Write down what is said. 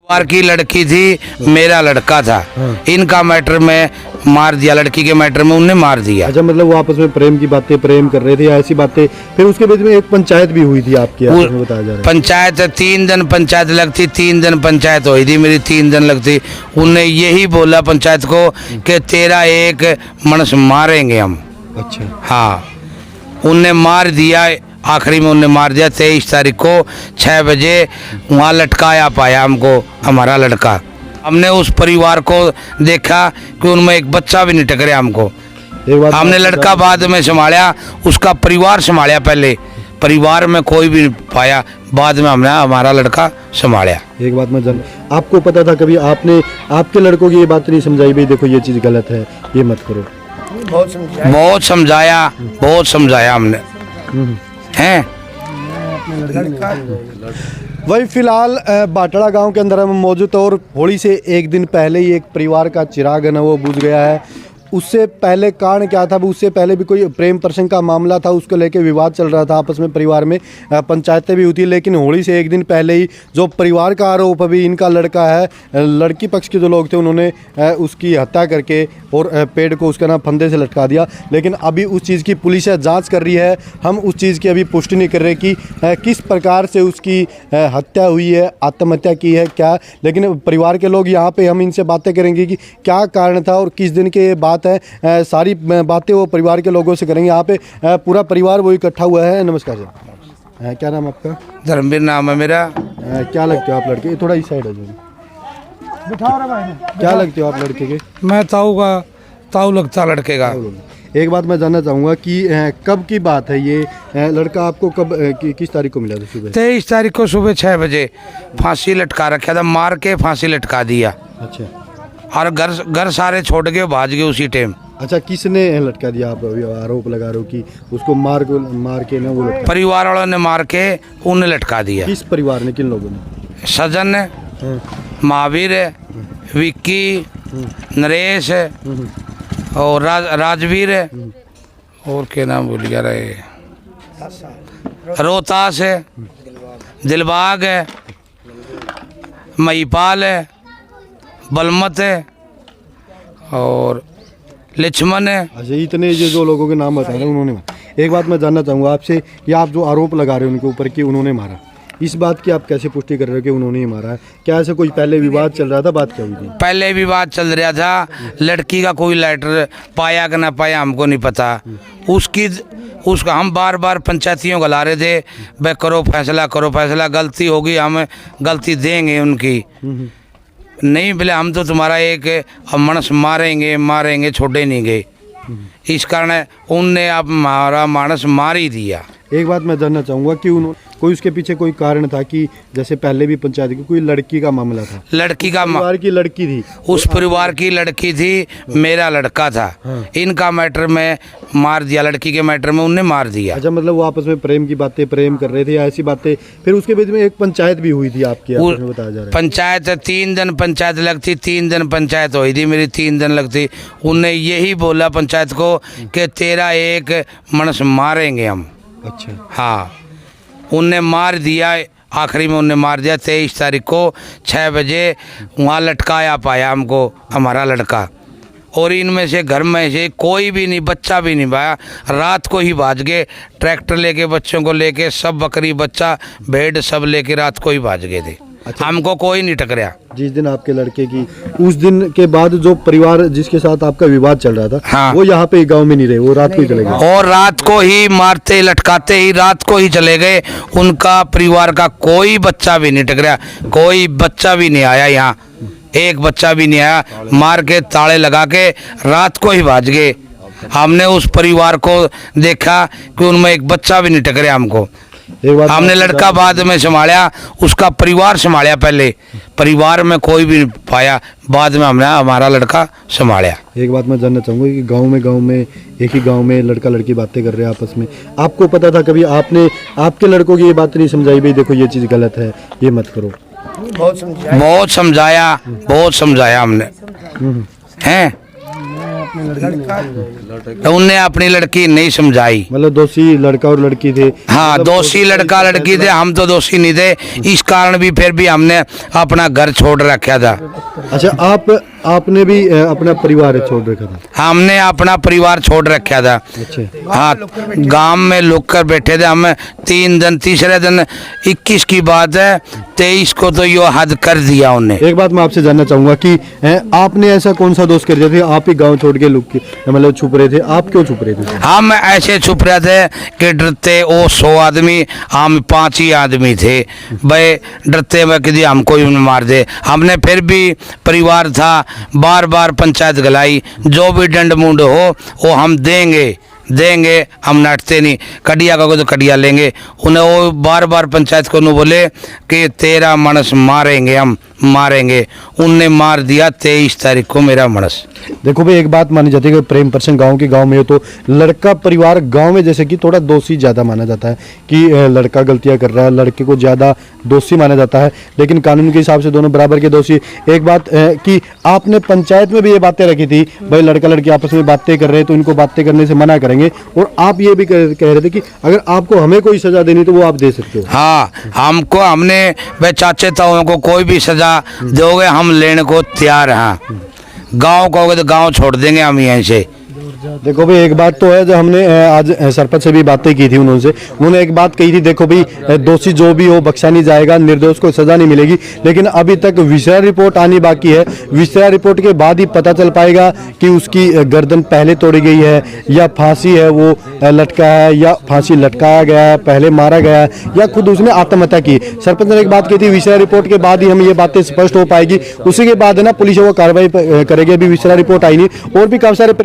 परिवार की लड़की थी, मेरा लड़का था। इनका मैटर में मार दिया, लड़की के मैटर में उन्हें मार दिया। अच्छा, मतलब वो आपस में प्रेम की बातें, प्रेम कर रहे थे ऐसी बातें। फिर उसके बीच में एक पंचायत भी हुई थी आपकी, आपस में बताया जा रहा है। पंचायत 3 दिन पंचायत लगती, 3 दिन पंचायत हुई थी मेरी, 3 दिन लगती। उन्हें यही बोला पंचायत को कि तेरा एक मनुष्य मारेंगे हम। अच्छा, हाँ, उन्हें मार दिया। आखिरी में उन्हें मार दिया 23 तारीख को 6 बजे। वहाँ लटकाया पाया हमको हमारा लड़का। हमने उस परिवार को देखा कि उनमें एक बच्चा भी नहीं टकराया हमको। हमने लड़का बाद में संभाला, उसका परिवार संभाला। पहले परिवार में कोई भी नहीं पाया, बाद में हमने हमारा लड़का संभाला। एक बात मैं जान, आपको पता था कभी आपने आपके लड़कों की ये बात नहीं समझाई, भाई देखो ये चीज़ गलत है, ये मत करो? बहुत समझाया हमने हैं। वही फिलहाल बाटड़ा गांव के अंदर हम मौजूद हैं और होली से एक दिन पहले ही एक परिवार का चिराग है ना वो बुझ गया है। उससे पहले कारण क्या था, उससे पहले भी कोई प्रेम प्रसंग का मामला था, उसको लेके विवाद चल रहा था आपस में, परिवार में पंचायतें भी हुई थी। लेकिन होली से एक दिन पहले ही जो परिवार का आरोप अभी इनका लड़का है, लड़की पक्ष के जो लोग थे उन्होंने उसकी हत्या करके और पेड़ को उसका ना फंदे से लटका दिया। लेकिन अभी उस चीज़ की पुलिस जाँच कर रही है। हम उस चीज़ की अभी पुष्टि नहीं कर रहे कि किस प्रकार से उसकी हत्या हुई है, आत्महत्या की है क्या। लेकिन परिवार के लोग यहाँ पर हम इनसे बातें करेंगे कि क्या कारण था और किस दिन के बात है। सारी बातें वो परिवार के लोगों से करेंगे। यहाँ पे पूरा परिवार वो इकट्ठा हुआ है। नमस्कार सर, क्या नाम आपका? धर्मवीर नाम है मेरा। क्या लगते हो आप लड़के? थोड़ा इस साइड है जो। क्या लगते हो आप लड़के के? मैं ताऊ लगता लड़के का। एक बात मैं जानना चाहूँगा कि कब की बात है ये? लड़का आपको कब किस तारीख को मिला था? सुबह 23 तारीख को सुबह 6 बजे फांसी लटका रखा था, मार के फांसी लटका दिया। अच्छा, और घर सारे छोड़ के भाग गए उसी टाइम। अच्छा, किसने लटका दिया? आप अभी आरोप लगा रहे हो कि उसको मार के ना वो लटका? परिवार वालों ने मार के उन्हें लटका दिया। किस परिवार ने, किन लोगों ने? सजन है, महावीर है, विक्की, नरेश है और राजवीर है, और क्या नाम भूल गया रहे, रोहतास है, दिलबाग है, महिपाल है, बलमत है और लक्ष्मण है। अच्छा, इतने जो लोगों के नाम बता रहे हैं उन्होंने मारा। एक बात मैं जानना चाहूँगा आपसे कि आप जो आरोप लगा रहे हो उनके ऊपर कि उन्होंने मारा, इस बात की आप कैसे पुष्टि कर रहे हो कि उन्होंने ही मारा है? क्या ऐसा कोई पहले विवाद चल रहा था? बात क्या हुई थी? पहले विवाद चल रहा था, लड़की का कोई लेटर पाया कि ना पाया हमको नहीं पता। उसका हम बार बार पंचायतियों को ला रहे थे, भाई करो फैसला, गलती होगी हम गलती देंगे उनकी। नहीं बोले हम तो तुम्हारा एक मानस मारेंगे छोड़े नहीं गए। इस कारण उनने अब हमारा मानस मार ही दिया। एक बात मैं जानना चाहूँगा कि उन्होंने कोई उसके पीछे कोई कारण था कि जैसे पहले भी पंचायत की कोई लड़की का मामला था? लड़की का परिवार की लड़की थी, उस परिवार की लड़की थी, मेरा लड़का था। इनका मैटर में मार दिया, लड़की के मैटर में उन्हें मार दिया। अच्छा, मतलब वो आपस में प्रेम की बातें, प्रेम कर रहे थे ऐसी बातें। फिर उसके बीच में एक पंचायत भी हुई थी आपकी, आपस में बताया जा रहा है। पंचायत 3 दिन पंचायत लगती, 3 दिन पंचायत हुई थी मेरी, 3 दिन लगती। उन्हें यही बोला पंचायत को कि तेरा एक मनुष्य मारेंगे हम। अच्छा, हाँ, उन्हें मार दिया। आखिरी में उन्हें मार दिया 23 तारीख को 6 बजे। वहाँ लटकाया पाया हमको हमारा लड़का। और इनमें से घर में से कोई भी नहीं, बच्चा भी नहीं पाया। रात को ही भाज गए, ट्रैक्टर लेके बच्चों को लेके, सब बकरी बच्चा भेड़ सब लेके रात को ही भाज गए थे। अच्छा, हमको कोई नहीं टकराया। जिस दिन आपके लड़के की, उस दिन के बाद जो परिवार जिसके साथ आपका विवाद चल रहा था, हाँ, वो यहाँ पे गांव में नहीं रहे, वो रात को ही चले गए। और रात को ही मारते लटकाते ही रात को ही चले गए। उनका परिवार का कोई बच्चा भी नहीं टकराया, कोई बच्चा भी नहीं आया यहाँ, एक बच्चा भी नहीं आया। मार के ताले लगा के रात को ही भाज गए। हमने उस परिवार को देखा कि उनमें एक बच्चा भी नहीं टकराया हमको। हमने लड़का बाद में संभाला, उसका परिवार संभाला। पहले परिवार में कोई भी नहीं पाया, बाद में हमने हमारा लड़का संभाला। एक बात मैं जानना चाहूँगा कि गांव में एक ही गांव में लड़का लड़की बातें कर रहे हैं आपस में, आपको पता था कभी आपने आपके लड़कों की ये बात नहीं समझाई, भाई देखो ये चीज़ गलत है, ये मत करो? बहुत समझाया हमने हैं। तो उनने अपनी लड़की नहीं समझाई। मतलब दोषी लड़का और लड़की थे। हाँ, दोषी लड़का लड़की थे, हम तो दोषी नहीं थे। इस कारण भी फिर भी हमने अपना घर छोड़ रखा था। अच्छा, आपने भी अपना परिवार छोड़ रखा था? हमने अपना परिवार छोड़ रखा था। अच्छा। हाँ, गांव में लुक कर बैठे थे हम 3 दिन। तीसरे दिन 21 की बात है, 23 को तो यो हद कर दिया उन्हें। एक बात मैं आपसे जानना चाहूंगा कि आपने ऐसा कौन सा दोष कर दिया था? आप ही गांव छोड़ के लुक मतलब छुप रहे थे, आप क्यों छुप रहे थे? हम ऐसे छुप रहे थे कि डरते वो 100 आदमी, हम 5 ही आदमी थे भाई। डरते हुए कि हमको ही मार दे। हमने फिर भी परिवार था, बार बार पंचायत गलाई, जो भी दंड मुंड हो वो हम देंगे। हम नाटते नहीं, कडिया का तो कडिया लेंगे। उन्हें वो बार बार पंचायत को बोले कि तेरा मनस मारेंगे, हम मारेंगे। उनने मार दिया 23 तारीख को मेरा मनस। देखो भाई, एक बात मानी जाती है कि प्रेम प्रसंग गांव में हो तो लड़का परिवार गांव में जैसे कि थोड़ा दोषी ज़्यादा माना जाता है कि लड़का गलतियां कर रहा है, लड़के को ज़्यादा दोषी माना जाता है, लेकिन कानून के हिसाब से दोनों बराबर के दोषी। एक बात कि आपने पंचायत में भी ये बातें रखी थी भाई, लड़का लड़की आपस में बातें कर रहे हैं तो इनको बातें करने से मना करेंगे, और आप ये भी कह रहे थे कि अगर आपको हमें कोई सजा देनी तो वो आप दे सकते हो। हाँ, हमने भाई चाचे ताओं को कोई भी सजा दोगे हम लेने को तैयार हैं। गांव कहोगे तो गांव छोड़ देंगे हम यहीं से। देखो भाई, एक बात तो है, जो हमने आज सरपंच से भी बातें की थी, उन्होंने एक बात कही थी, देखो भाई दोषी जो भी हो बख्शा नहीं जाएगा, निर्दोष को सजा नहीं मिलेगी, लेकिन अभी तक विसरा रिपोर्ट आनी बाकी है। विसरा रिपोर्ट के बाद ही पता चल पाएगा कि उसकी गर्दन पहले तोड़ी गई है या फांसी है वो लटका है, या फांसी लटकाया गया है, पहले मारा गया है, या खुद उसने आत्महत्या की। सरपंच ने एक बात की थी, विसरा रिपोर्ट के बाद ही हम ये बातें स्पष्ट हो पाएगी, उसी के बाद है ना पुलिस वो कार्रवाई करेगी। अभी विसरा रिपोर्ट आई नहीं, और भी काफी सारे